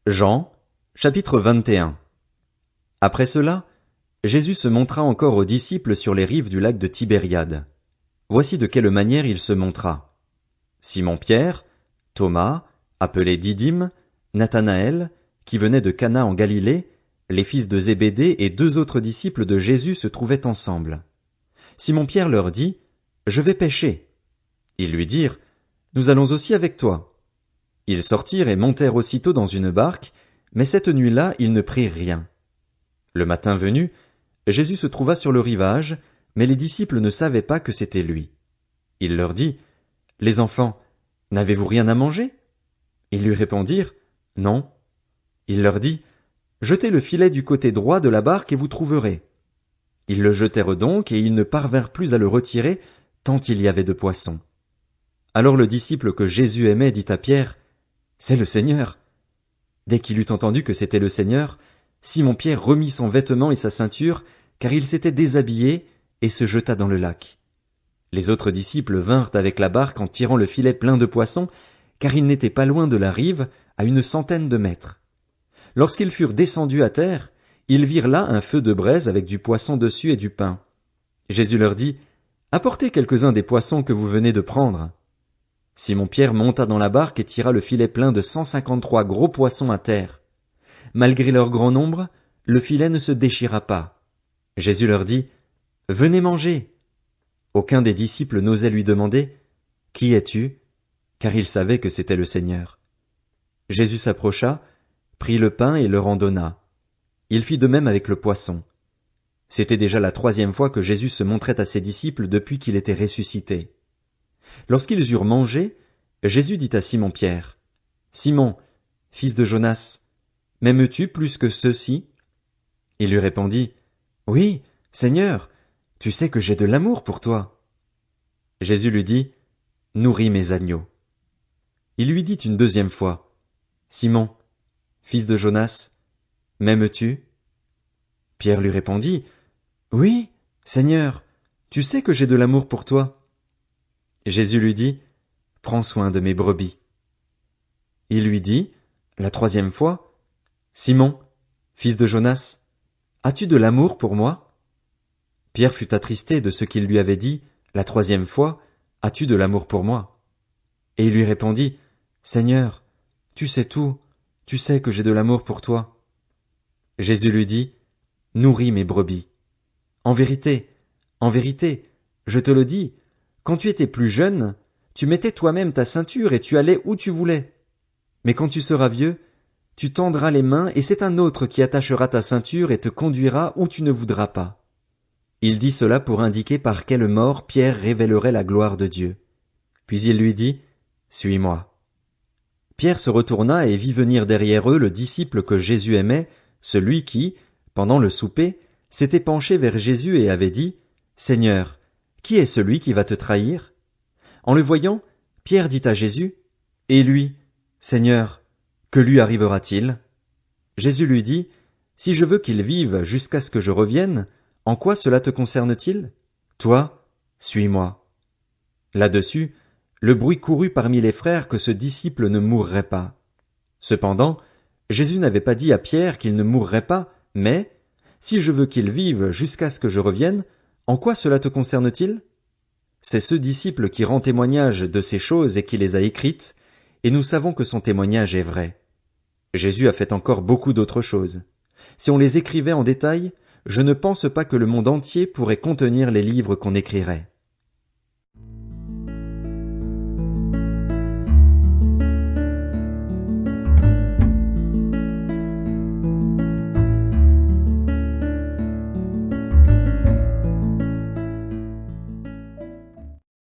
Jean, chapitre 21. Après cela, Jésus se montra encore aux disciples sur les rives du lac de Tibériade. Voici de quelle manière il se montra. Simon-Pierre, Thomas, appelé Didyme, Nathanaël, qui venait de Cana en Galilée, les fils de Zébédée et deux autres disciples de Jésus se trouvaient ensemble. Simon-Pierre leur dit, « Je vais pêcher. » Ils lui dirent, « Nous allons aussi avec toi. » Ils sortirent et montèrent aussitôt dans une barque, mais cette nuit-là ils ne prirent rien. Le matin venu, Jésus se trouva sur le rivage, mais les disciples ne savaient pas que c'était lui. Il leur dit, « Les enfants, n'avez-vous rien à manger ?» Ils lui répondirent, « Non. » Il leur dit, « Jetez le filet du côté droit de la barque et vous trouverez. » Ils le jetèrent donc et ils ne parvinrent plus à le retirer, tant il y avait de poissons. Alors le disciple que Jésus aimait dit à Pierre, « C'est le Seigneur. » Dès qu'il eut entendu que c'était le Seigneur, Simon-Pierre remit son vêtement et sa ceinture, car il s'était déshabillé, et se jeta dans le lac. Les autres disciples vinrent avec la barque en tirant le filet plein de poissons, car ils n'étaient pas loin de la rive, à 100 de mètres. Lorsqu'ils furent descendus à terre, ils virent là un feu de braise avec du poisson dessus et du pain. Jésus leur dit, « Apportez quelques-uns des poissons que vous venez de prendre. » Simon-Pierre monta dans la barque et tira le filet plein de 153 gros poissons à terre. Malgré leur grand nombre, le filet ne se déchira pas. Jésus leur dit, « Venez manger. » Aucun des disciples n'osait lui demander, « Qui es-tu ?» car il savait que c'était le Seigneur. Jésus s'approcha, prit le pain et leur en donna. Il fit de même avec le poisson. C'était déjà la 3e fois que Jésus se montrait à ses disciples depuis qu'il était ressuscité. Lorsqu'ils eurent mangé, Jésus dit à Simon-Pierre, « Simon, fils de Jonas, m'aimes-tu plus que ceux-ci » Il lui répondit, « Oui, Seigneur, tu sais que j'ai de l'amour pour toi. » Jésus lui dit, « Nourris mes agneaux. » Il lui dit une 2e fois, « Simon, fils de Jonas, m'aimes-tu » Pierre lui répondit, « Oui, Seigneur, tu sais que j'ai de l'amour pour toi. » Jésus lui dit, « Prends soin de mes brebis. » Il lui dit, la 3e fois, « Simon, fils de Jonas, as-tu de l'amour pour moi » Pierre fut attristé de ce qu'il lui avait dit, la 3e fois, « As-tu de l'amour pour moi » Et il lui répondit, « Seigneur, tu sais tout, tu sais que j'ai de l'amour pour toi. » Jésus lui dit, « Nourris mes brebis. En vérité, je te le dis, quand tu étais plus jeune, tu mettais toi-même ta ceinture et tu allais où tu voulais. Mais quand tu seras vieux, tu tendras les mains et c'est un autre qui attachera ta ceinture et te conduira où tu ne voudras pas. » Il dit cela pour indiquer par quelle mort Pierre révélerait la gloire de Dieu. Puis il lui dit, « Suis-moi. » Pierre se retourna et vit venir derrière eux le disciple que Jésus aimait, celui qui, pendant le souper, s'était penché vers Jésus et avait dit, « Seigneur, qui est celui qui va te trahir ?» En le voyant, Pierre dit à Jésus, « Et lui, Seigneur, que lui arrivera-t-il » Jésus lui dit, « Si je veux qu'il vive jusqu'à ce que je revienne, en quoi cela te concerne-t-il? Toi, suis-moi. » Là-dessus, le bruit courut parmi les frères que ce disciple ne mourrait pas. Cependant, Jésus n'avait pas dit à Pierre qu'il ne mourrait pas, mais « Si je veux qu'il vive jusqu'à ce que je revienne, en quoi cela te concerne-t-il » C'est ce disciple qui rend témoignage de ces choses et qui les a écrites, et nous savons que son témoignage est vrai. Jésus a fait encore beaucoup d'autres choses. Si on les écrivait en détail, je ne pense pas que le monde entier pourrait contenir les livres qu'on écrirait.